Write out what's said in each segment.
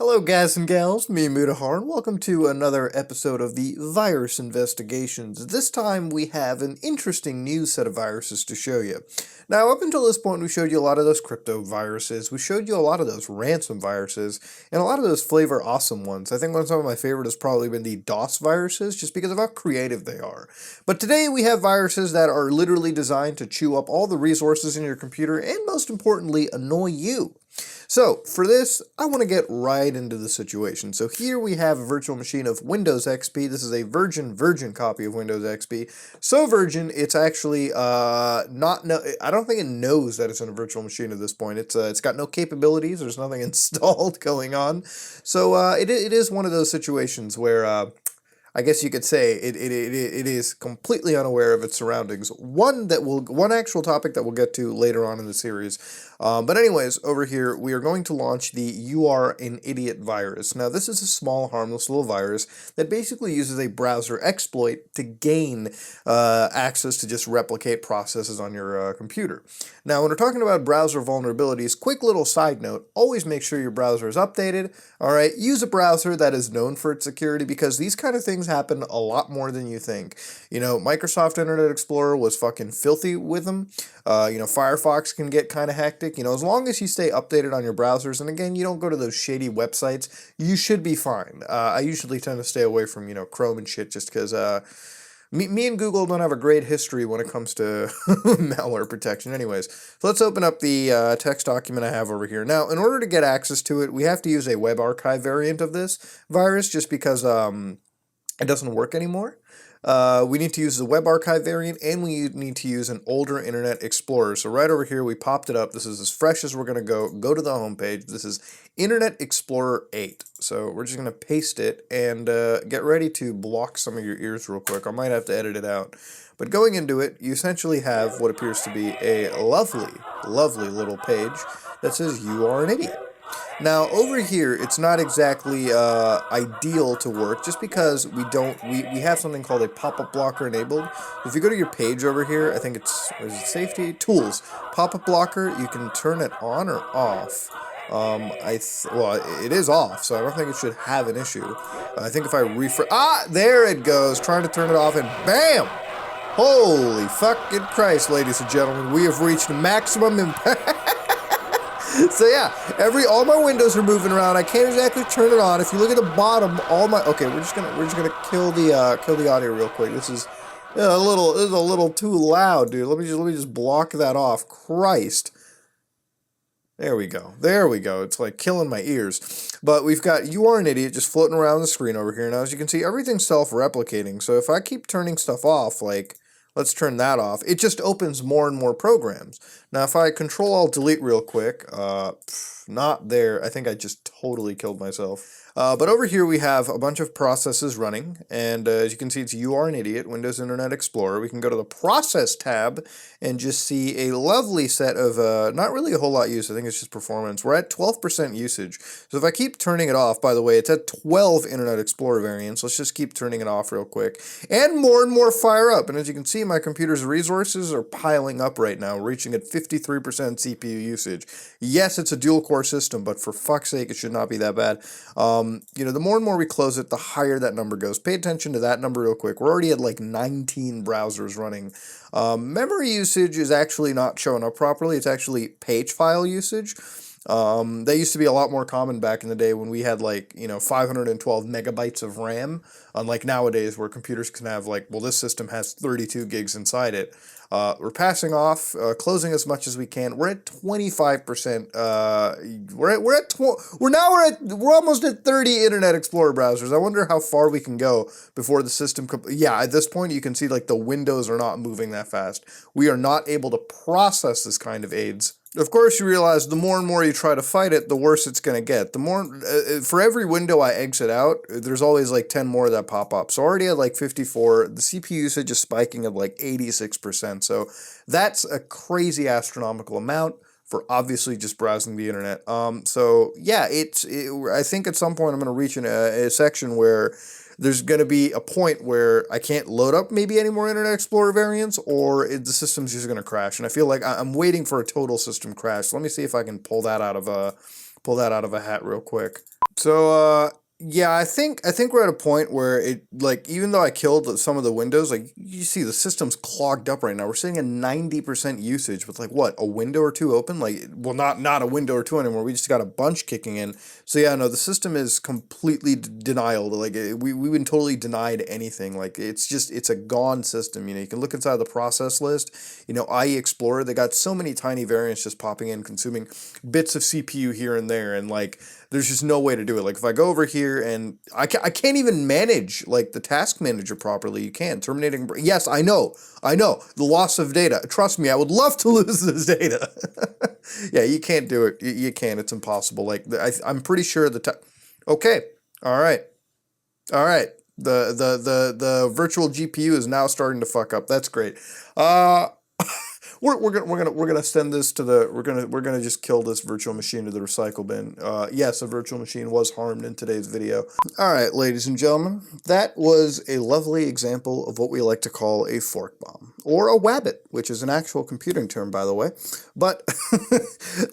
Hello guys and gals, me Mutahar, and welcome to another episode of the Virus Investigations. This time we have an interesting new set of viruses to show you. Now up until this point we showed you a lot of those crypto viruses, we showed you a lot of those ransom viruses, and a lot of those flavor awesome ones. I think some of my favorite has probably been the DOS viruses, just because of how creative they are. But today we have viruses that are literally designed to chew up all the resources in your computer, and most importantly, annoy you. So, for this, I want to get right into the situation. So here we have a virtual machine of Windows XP. This is a virgin copy of Windows XP. So virgin, it's actually I don't think it knows that it's in a virtual machine at this point. It's got no capabilities. There's nothing installed going on. So it is one of those situations where I guess you could say it is completely unaware of its surroundings. One actual topic that we'll get to later on in the series. But anyways, over here, we are going to launch the You Are an Idiot virus. Now, this is a small, harmless little virus that basically uses a browser exploit to gain access to just replicate processes on your computer. Now, when we're talking about browser vulnerabilities, quick little side note, always make sure your browser is updated. All right, use a browser that is known for its security, because these kind of things happen a lot more than you think. You know, Microsoft Internet Explorer was fucking filthy with them. Firefox can get kind of hectic. You know, as long as you stay updated on your browsers, and again, you don't go to those shady websites, you should be fine. I usually tend to stay away from, Chrome and shit, just because me and Google don't have a great history when it comes to malware protection. Anyways, so let's open up the text document I have over here. Now, in order to get access to it, we have to use a web archive variant of this virus, just because it doesn't work anymore. We need to use the web archive variant, and we need to use an older Internet Explorer. So right over here, we popped it up. This is as fresh as we're going to go. Go to the home page. This is Internet Explorer 8. So we're just going to paste it and get ready to block some of your ears real quick. I might have to edit it out. But going into it, you essentially have what appears to be a lovely, lovely little page that says You Are an Idiot. Now, over here, it's not exactly ideal to work, just because we have something called a pop-up blocker enabled. If you go to your page over here, I think it's, is it safety? Tools. Pop-up blocker, you can turn it on or off. It is off, so I don't think it should have an issue. I think if I refresh, there it goes, trying to turn it off, and BAM! Holy fucking Christ, ladies and gentlemen, we have reached maximum impact. So yeah, all my windows are moving around. I can't exactly turn it on. If you look at the bottom, okay, we're just gonna kill the audio real quick. This is a little too loud, dude. Let me just block that off. Christ. There we go. It's like killing my ears. But we've got You Are an Idiot just floating around the screen over here. Now, as you can see, everything's self-replicating. So if I keep turning stuff off, like, let's turn that off, it just opens more and more programs. Now, if I Control-Alt-Delete real quick, not there. I think I just totally killed myself. But over here we have a bunch of processes running, and as you can see, it's You Are an Idiot, Windows Internet Explorer. We can go to the Process tab and just see a lovely set of, not really a whole lot used, I think it's just performance. We're at 12% usage. So if I keep turning it off, by the way, it's at 12 Internet Explorer variants. Let's just keep turning it off real quick. And more fire up. And as you can see, my computer's resources are piling up right now, reaching at 53% CPU usage. Yes, it's a dual-core system, but for fuck's sake, it should not be that bad. The more and more we close it, the higher that number goes. Pay attention to that number real quick. We're already at like 19 browsers running. Memory usage is actually not showing up properly. It's actually page file usage. That used to be a lot more common back in the day when we had 512 megabytes of RAM, unlike nowadays where computers can have this system has 32 gigs inside it. We're passing off, closing as much as we can. We're at 25%. We're almost at 30 Internet Explorer browsers. I wonder how far we can go before the system. At this point you can see the windows are not moving that fast. We are not able to process this kind of AIDS. Of course, you realize the more and more you try to fight it, the worse it's going to get. The more, for every window I exit out, there's always 10 more that pop up. So already at 54, the CPU usage is spiking at 86%. So that's a crazy astronomical amount for obviously just browsing the internet. So yeah, I think at some point I'm going to reach a section where there's going to be a point where I can't load up maybe any more Internet Explorer variants, or the system's just going to crash. And I feel like I'm waiting for a total system crash. So let me see if I can pull that out of a hat real quick. So, yeah, I think we're at a point where it, like, even though I killed some of the windows, like, you see the system's clogged up right now. We're sitting at 90% usage with, like, what, a window or two open? Like, well, not a window or two anymore. We just got a bunch kicking in. So yeah, no, the system is completely denial. Like, we've been totally denied anything. Like, it's a gone system. You know, you can look inside the process list. You know, IE Explorer, they got so many tiny variants just popping in, consuming bits of CPU here and there, and like, there's just no way to do it. Like, if I go over here and I can't even manage, like, the task manager properly. You can't. Terminating. Yes, I know. The loss of data. Trust me, I would love to lose this data. Yeah, you can't do it. You can't. It's impossible. Like, I'm pretty sure okay. All right. All right. The virtual GPU is now starting to fuck up. That's great. Uh, we're gonna send this to the we're gonna just kill this virtual machine to the recycle bin. Yes, a virtual machine was harmed in today's video. All right, ladies and gentlemen, that was a lovely example of what we like to call a fork bomb, or a wabbit, which is an actual computing term, by the way. But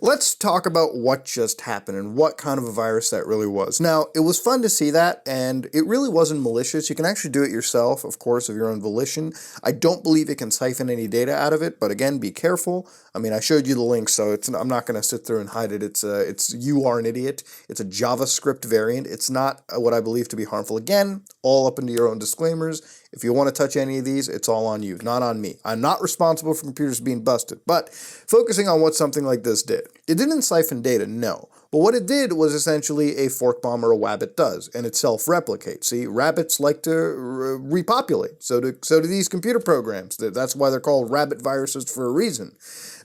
let's talk about what just happened and what kind of a virus that really was. Now, it was fun to see that, and it really wasn't malicious. You can actually do it yourself, of course, of your own volition. I don't believe it can siphon any data out of it, but again, be careful. I mean, I showed you the link, so I'm not going to sit through and hide it. It's you are an idiot. It's a JavaScript variant. It's not what I believe to be harmful. Again, all up into your own disclaimers. If you want to touch any of these, it's all on you, not on me. I'm not responsible for computers being busted, but focusing on what something like this did. It didn't siphon data, no. But what it did was essentially a fork bomb or a wabbit does, and it self-replicates. See, rabbits like to repopulate, so do these computer programs. That's why they're called rabbit viruses for a reason.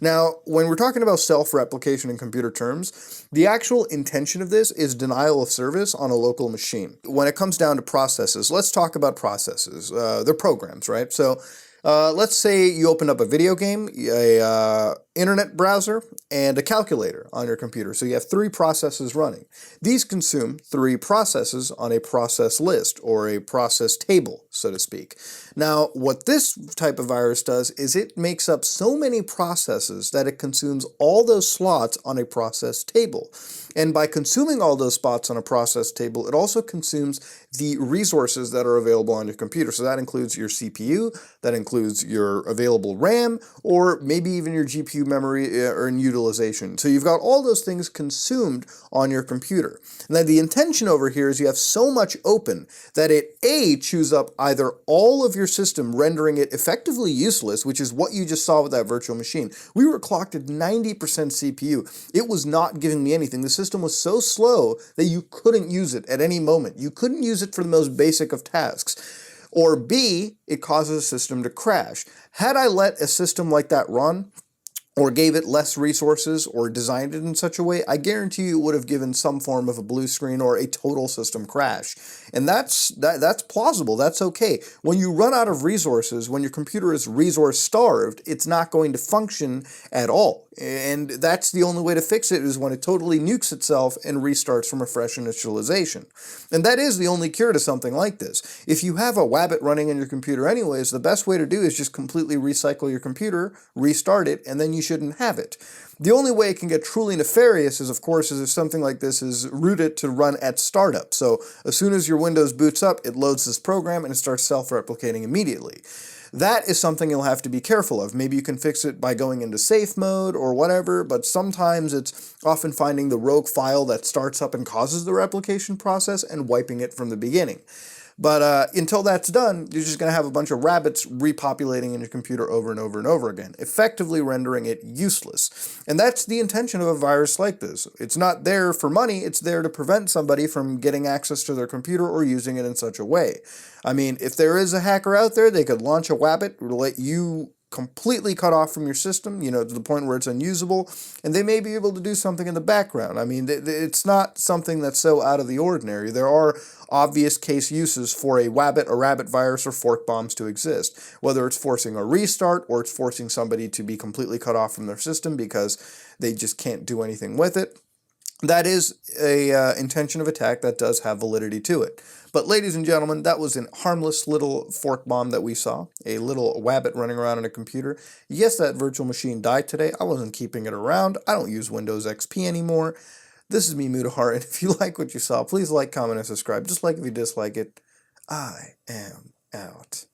Now, when we're talking about self-replication in computer terms, the actual intention of this is denial of service on a local machine. When it comes down to processes, let's talk about processes. They're programs, right? So let's say you open up a video game, a internet browser, and a calculator on your computer. So you have three processes running. These consume three processes on a process list, or a process table, so to speak. Now, what this type of virus does is it makes up so many processes that it consumes all those slots on a process table. And by consuming all those spots on a process table, it also consumes the resources that are available on your computer. So that includes your CPU, that includes your available RAM, or maybe even your GPU memory or in utilization. So you've got all those things consumed on your computer. And then the intention over here is you have so much open that it chews up either all of your system, rendering it effectively useless, which is what you just saw with that virtual machine. We were clocked at 90% CPU. It was not giving me anything. The system was so slow that you couldn't use it at any moment. You couldn't use it for the most basic of tasks. Or B, it causes a system to crash. Had I let a system like that run, or gave it less resources, or designed it in such a way, I guarantee you it would have given some form of a blue screen or a total system crash. And that's plausible, that's okay. When you run out of resources, when your computer is resource starved, it's not going to function at all. And that's the only way to fix it, is when it totally nukes itself and restarts from a fresh initialization. And that is the only cure to something like this. If you have a wabbit running in your computer anyways, the best way to do is just completely recycle your computer, restart it, and then you shouldn't have it. The only way it can get truly nefarious is, of course, if something like this is rooted to run at startup. So as soon as your Windows boots up, it loads this program and it starts self-replicating immediately. That is something you'll have to be careful of. Maybe you can fix it by going into safe mode or whatever, but sometimes it's often finding the rogue file that starts up and causes the replication process and wiping it from the beginning. But until that's done, you're just going to have a bunch of rabbits repopulating in your computer over and over and over again, effectively rendering it useless. And that's the intention of a virus like this. It's not there for money, it's there to prevent somebody from getting access to their computer or using it in such a way. I mean, if there is a hacker out there, they could launch a wabbit to let you completely cut off from your system, you know, to the point where it's unusable, and they may be able to do something in the background. I mean, it's not something that's so out of the ordinary. There are obvious case uses for a wabbit, a rabbit virus, or fork bombs to exist, whether it's forcing a restart or it's forcing somebody to be completely cut off from their system because they just can't do anything with it. That is a intention of attack that does have validity to it. But ladies and gentlemen, that was a harmless little fork bomb that we saw, a little wabbit running around on a computer. Yes, that virtual machine died today. I wasn't keeping it around. I don't use Windows XP anymore. This is me, Mutahar, and if you like what you saw, please like, comment, and subscribe. Just like if you dislike it. I am out.